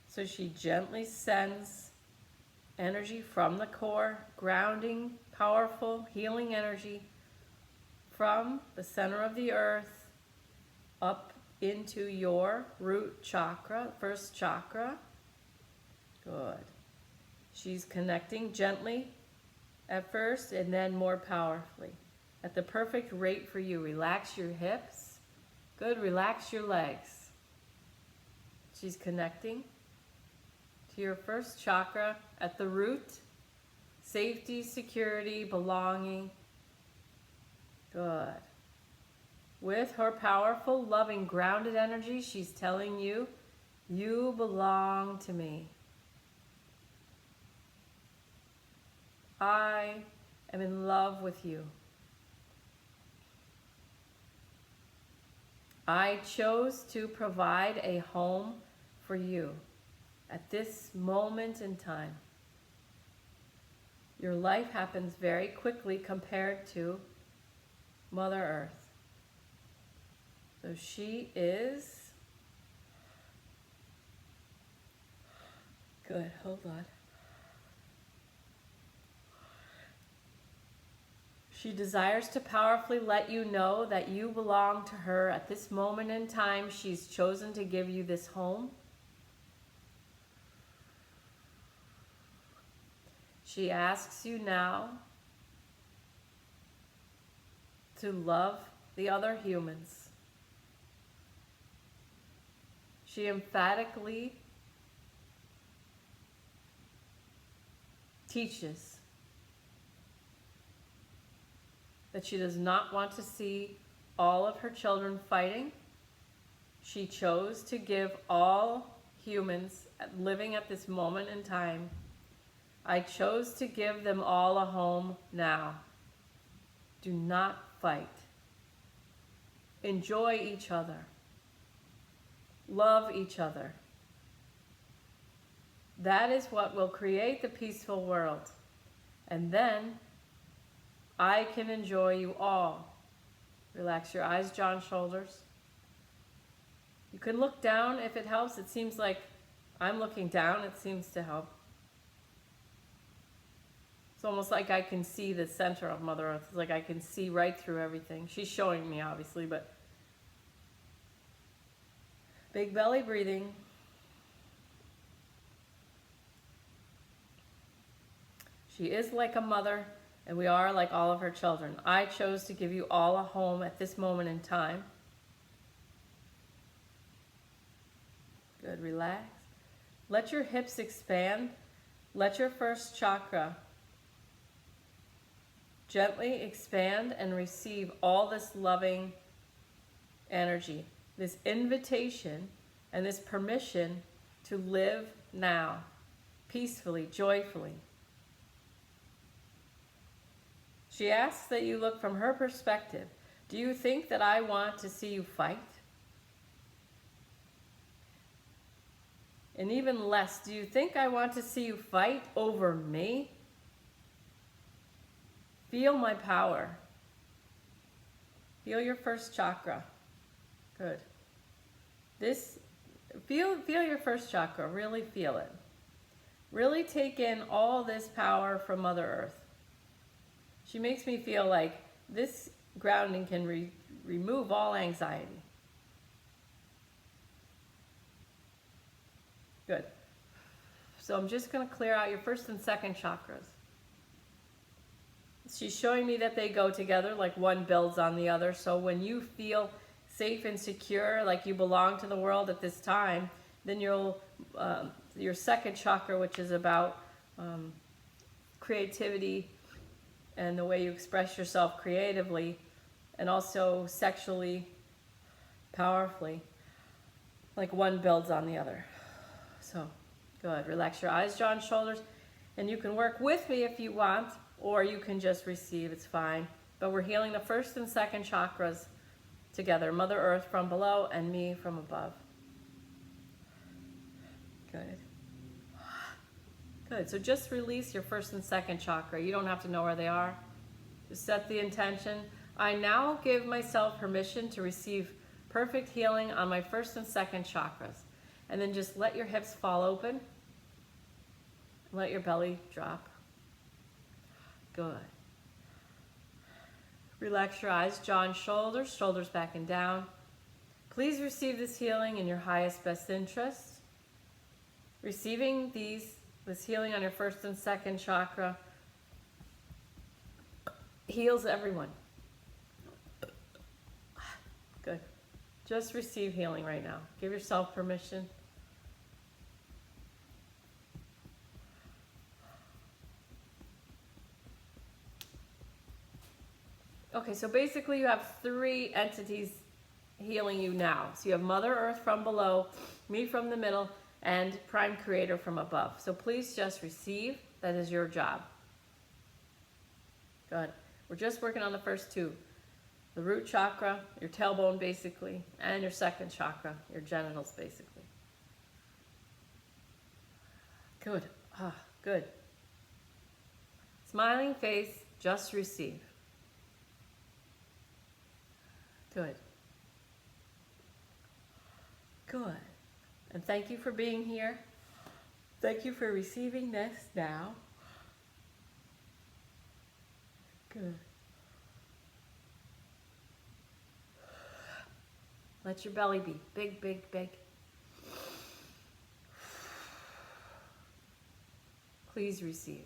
So she gently sends energy from the core, grounding, powerful, healing energy from the center of the earth up into your root chakra, first chakra. Good. She's connecting gently at first and then more powerfully. At the perfect rate for you. Relax your hips. Good. Relax your legs. She's connecting to your first chakra at the root. Safety, security, belonging. Good. With her powerful, loving, grounded energy, she's telling you, you belong to me. I am in love with you. I chose to provide a home for you at this moment in time. Your life happens very quickly compared to Mother Earth. So she is, good, hold on. She desires to powerfully let you know that you belong to her at this moment in time. She's chosen to give you this home. She asks you now to love the other humans. She emphatically teaches that she does not want to see all of her children fighting. She chose to give all humans living at this moment in time, I chose to give them all a home now. Do not fight. Enjoy each other. Love each other. That is what will create the peaceful world. And then I can enjoy you all. Relax your eyes, jaw, and shoulders. You can look down if it helps. It seems like I'm looking down. It seems to help. It's almost like I can see the center of Mother Earth. It's like I can see right through everything. She's showing me, obviously, but big belly breathing. She is like a mother, and we are like all of her children. I chose to give you all a home at this moment in time. Good, relax. Let your hips expand. Let your first chakra gently expand and receive all this loving energy, this invitation and this permission to live now, peacefully, joyfully. She asks that you look from her perspective. Do you think that I want to see you fight? And even less, do you think I want to see you fight over me? Feel my power. Feel your first chakra. Good. Feel your first chakra. Really feel it. Really take in all this power from Mother Earth. She makes me feel like this grounding can remove all anxiety. Good. So I'm just going to clear out your first and second chakras. She's showing me that they go together, like one builds on the other. So when you feel safe and secure, like you belong to the world at this time, then your second chakra, which is about creativity and the way you express yourself creatively and also sexually, powerfully, like one builds on the other. So, good. Relax your eyes, jaw, and shoulders. And you can work with me if you want, or you can just receive. It's fine. But we're healing the first and second chakras together. Mother Earth from below and me from above. Good. Good. So just release your first and second chakra. You don't have to know where they are. Just set the intention. I now give myself permission to receive perfect healing on my first and second chakras. And then just let your hips fall open. Let your belly drop. Good. Relax your eyes, jaw, and shoulders. Shoulders back and down. Please receive this healing in your highest best interest. Receiving this healing on your first and second chakra heals everyone. Good. Just receive healing right now. Give yourself permission. Okay, so basically you have three entities healing you now. So you have Mother Earth from below, me from the middle, and Prime Creator from above. So please just receive. That is your job. Good. We're just working on the first two. The root chakra, your tailbone basically, and your second chakra, your genitals basically. Good. Ah, good. Smiling face, just receive. Good. Good. And thank you for being here. Thank you for receiving this now. Good. Let your belly be big, big, big. Please receive.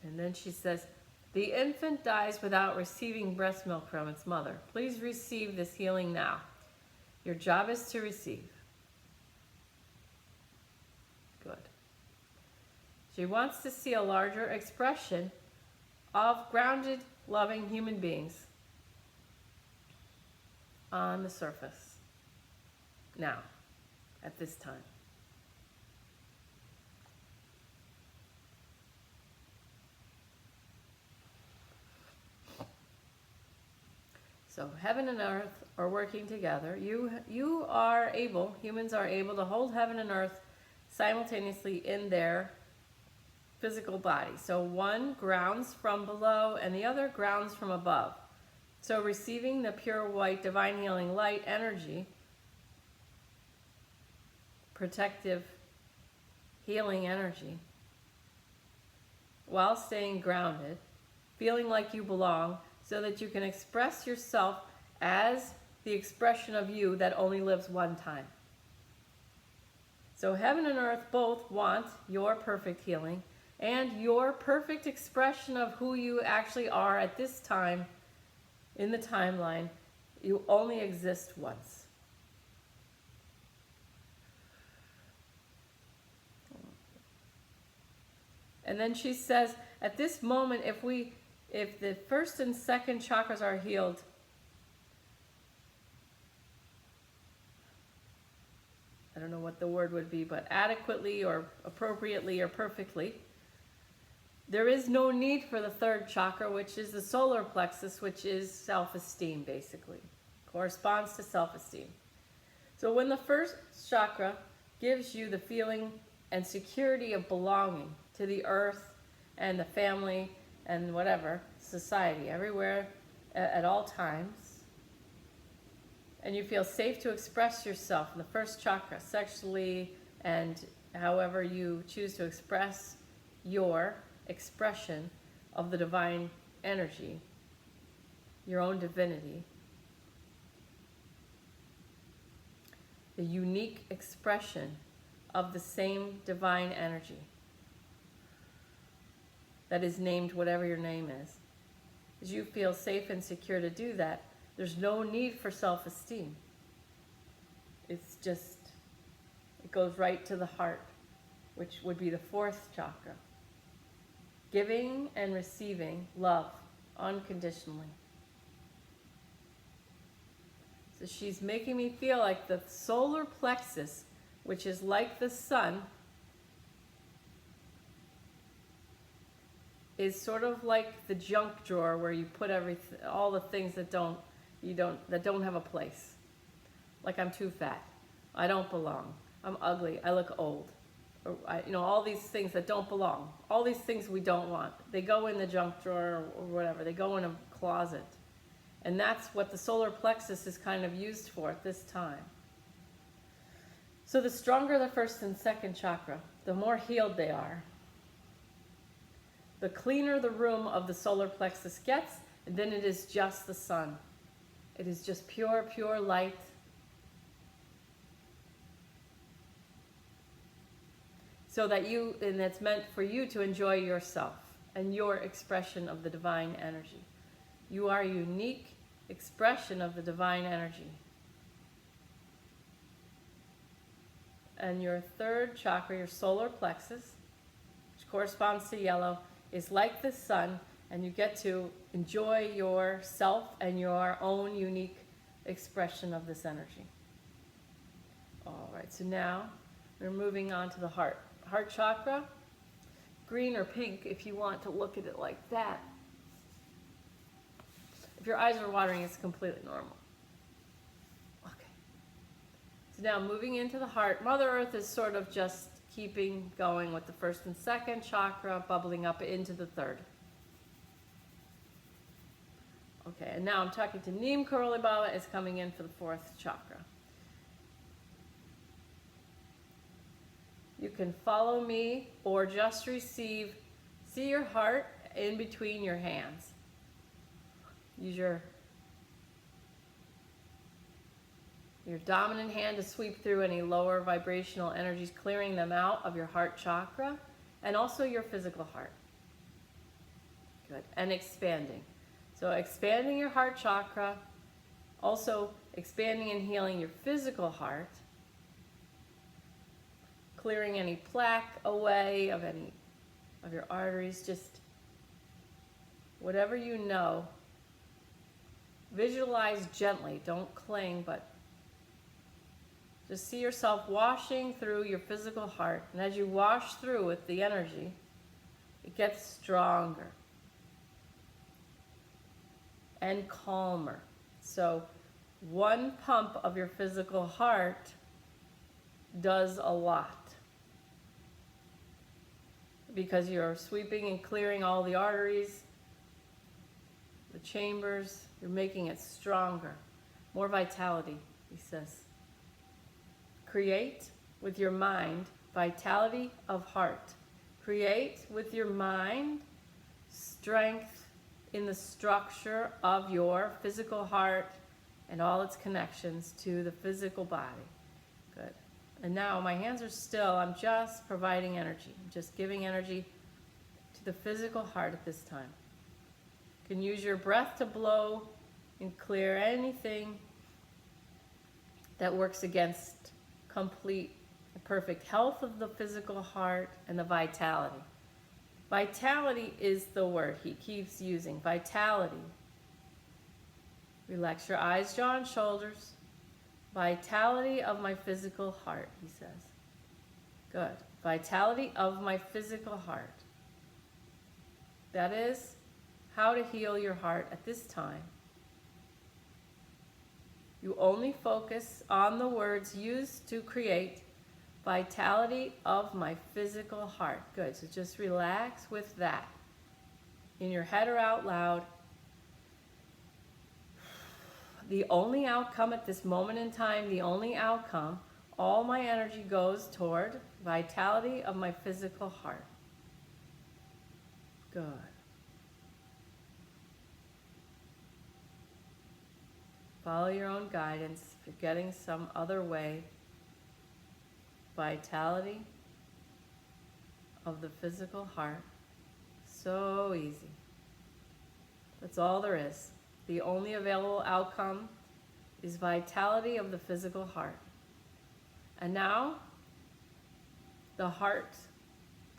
And then she says, the infant dies without receiving breast milk from its mother. Please receive this healing now. Your job is to receive. Good. She wants to see a larger expression of grounded, loving human beings on the surface. Now, at this time. So heaven and earth are working together. You are able, humans are able to hold heaven and earth simultaneously in their physical body. So one grounds from below and the other grounds from above. So receiving the pure white divine healing light energy, protective healing energy, while staying grounded, feeling like you belong, so that you can express yourself as the expression of you that only lives one time. So heaven and earth both want your perfect healing and your perfect expression of who you actually are at this time in the timeline. You only exist once. And then she says, at this moment, if the first and second chakras are healed, I don't know what the word would be, but adequately or appropriately or perfectly, there is no need for the third chakra, which is the solar plexus, which is self-esteem, basically. Corresponds to self-esteem. So when the first chakra gives you the feeling and security of belonging to the earth and the family and whatever, society, everywhere, at all times, and you feel safe to express yourself in the first chakra, sexually, and however you choose to express your expression of the divine energy, your own divinity, the unique expression of the same divine energy that is named whatever your name is. As you feel safe and secure to do that, there's no need for self-esteem. It's just, it goes right to the heart, which would be the fourth chakra. Giving and receiving love unconditionally. So she's making me feel like the solar plexus, which is like the sun, is sort of like the junk drawer where you put everything, all the things that don't have a place. Like, I'm too fat, I don't belong, I'm ugly, I look old, or all these things that don't belong, all these things we don't want. They go in the junk drawer or whatever. They go in a closet, and that's what the solar plexus is kind of used for at this time. So the stronger the first and second chakra, the more healed they are. The cleaner the room of the solar plexus gets, and then it is just the sun. It is just pure, pure light. So that and that's meant for you to enjoy yourself and your expression of the divine energy. You are a unique expression of the divine energy. And your third chakra, your solar plexus, which corresponds to yellow, is like the sun, and you get to enjoy yourself and your own unique expression of this energy. All right, so now we're moving on to the heart. Heart chakra, green or pink if you want to look at it like that. If your eyes are watering, it's completely normal. Okay. So now moving into the heart, Mother Earth is sort of just keeping going with the first and second chakra, bubbling up into the third. Okay, and now I'm talking to Neem Karoli Baba is coming in for the fourth chakra. You can follow me or just receive. See your heart in between your hands. Use your dominant hand to sweep through any lower vibrational energies, clearing them out of your heart chakra and also your physical heart. Good. And expanding. So expanding your heart chakra, also expanding and healing your physical heart, clearing any plaque away of any of your arteries, just whatever you know. Visualize gently, don't cling, but just see yourself washing through your physical heart. And as you wash through with the energy, it gets stronger and calmer. So one pump of your physical heart does a lot, because you're sweeping and clearing all the arteries, the chambers, you're making it stronger, more vitality, he says. Create with your mind vitality of heart. Create with your mind strength in the structure of your physical heart and all its connections to the physical body. Good. And now my hands are still. I'm just providing energy. I'm just giving energy to the physical heart at this time. You can use your breath to blow and clear anything that works against complete, perfect health of the physical heart and the vitality. Vitality is the word he keeps using. Vitality. Relax your eyes, jaw, and shoulders. Vitality of my physical heart, he says. Good. Vitality of my physical heart. That is how to heal your heart at this time. You only focus on the words used to create vitality of my physical heart. Good. So just relax with that. In your head or out loud. The only outcome at this moment in time, the only outcome, all my energy goes toward vitality of my physical heart. Good. Follow your own guidance. If you're getting some other way, vitality of the physical heart. So easy. That's all there is. The only available outcome is vitality of the physical heart. And now, the heart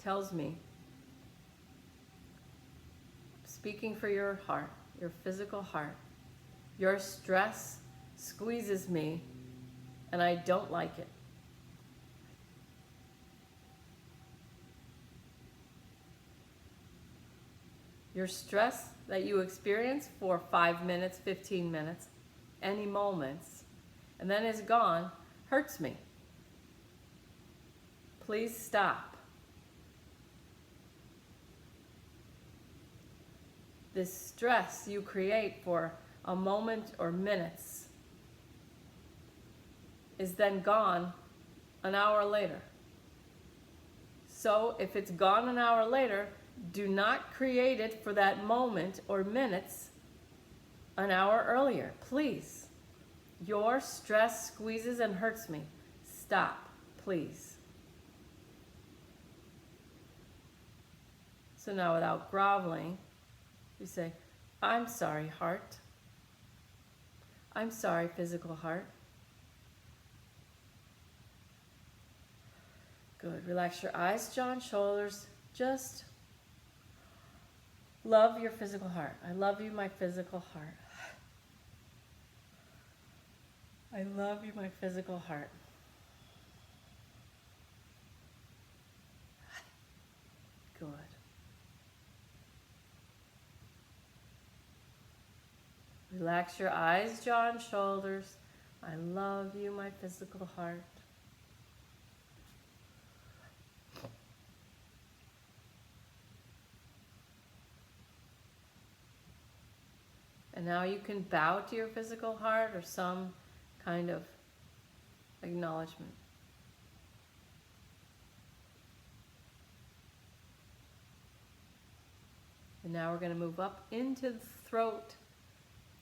tells me, speaking for your heart, your physical heart, your stress squeezes me and I don't like it. Your stress that you experience for 5 minutes, 15 minutes, any moments, and then is gone, hurts me. Please stop. This stress you create for a moment or minutes is then gone an hour later. So if it's gone an hour later, do not create it for that moment or minutes an hour earlier, please. Your stress squeezes and hurts me. Stop, please. So now without groveling, you say, I'm sorry, heart. I'm sorry, physical heart. Good. Relax your eyes, jaw, and shoulders. Just love your physical heart. I love you, my physical heart. I love you, my physical heart. Good. Relax your eyes, jaw, and shoulders. I love you, my physical heart. And now you can bow to your physical heart or some kind of acknowledgement. And now we're going to move up into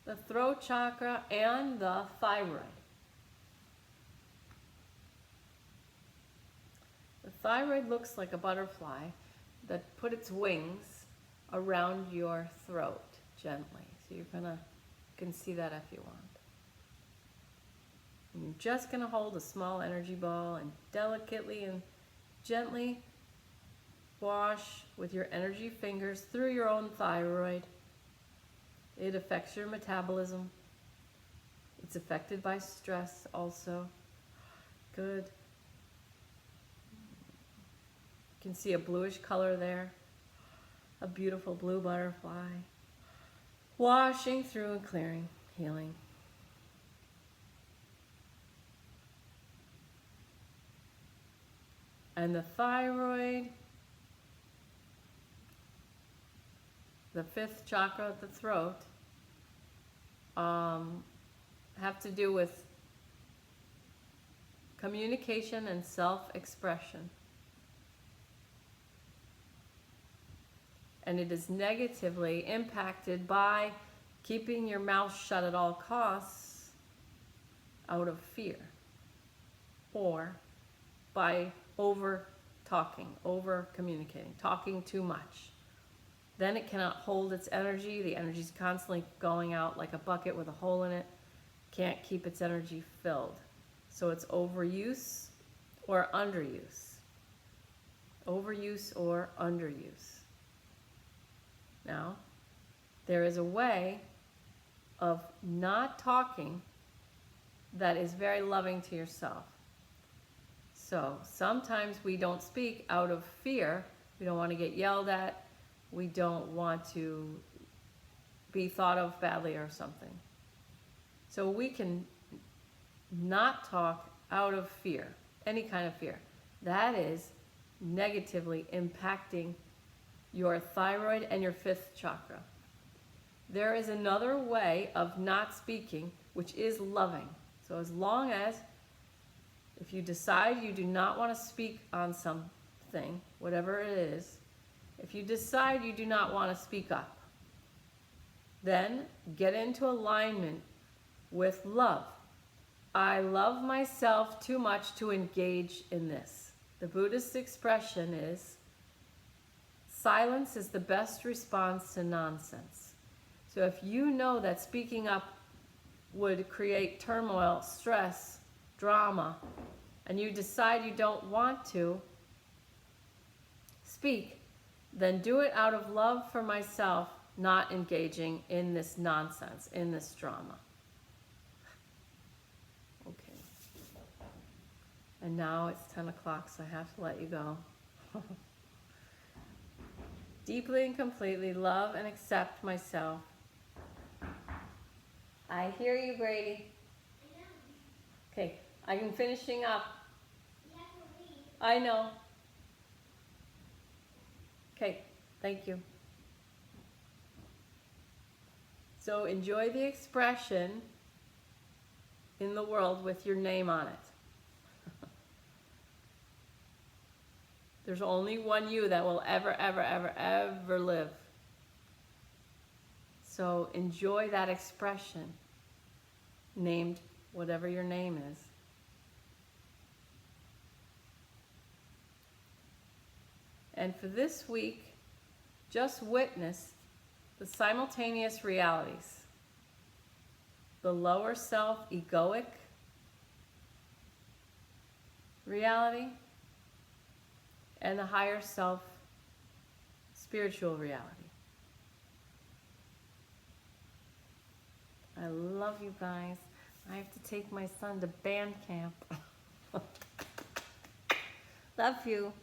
the throat chakra and the thyroid. The thyroid looks like a butterfly that put its wings around your throat gently. So you can see that if you want. And you're just going to hold a small energy ball and delicately and gently wash with your energy fingers through your own thyroid. It affects your metabolism. It's affected by stress also. Good. You can see a bluish color there. A beautiful blue butterfly. Washing through and clearing, healing. And the thyroid, the fifth chakra at the throat, have to do with communication and self-expression. And it is negatively impacted by keeping your mouth shut at all costs out of fear, or by over talking, over communicating, talking too much. Then it cannot hold its energy. The energy is constantly going out like a bucket with a hole in it. Can't keep its energy filled. So it's overuse or underuse. Overuse or underuse. Now, there is a way of not talking that is very loving to yourself. So sometimes we don't speak out of fear. We don't want to get yelled at. We don't want to be thought of badly or something. So we can not talk out of fear, any kind of fear. That is negatively impacting your thyroid and your fifth chakra. There is another way of not speaking, which is loving. So as long as, if you decide you do not want to speak on something, whatever it is, if you decide you do not want to speak up, then get into alignment with love. I love myself too much to engage in this. The Buddhist expression is, silence is the best response to nonsense. So if you know that speaking up would create turmoil, stress, drama, and you decide you don't want to speak, then do it out of love for myself, not engaging in this nonsense, in this drama. Okay. And now it's 10 o'clock, so I have to let you go. Deeply and completely love and accept myself. I hear you, Brady. Okay, I'm finishing up. I know. Okay, thank you. So enjoy the expression in the world with your name on it. There's only one you that will ever, ever, ever, ever live. So enjoy that expression, named whatever your name is. And for this week, just witness the simultaneous realities. The lower self, egoic reality, and the higher self, spiritual reality. I love you guys. I have to take my son to band camp. Love you.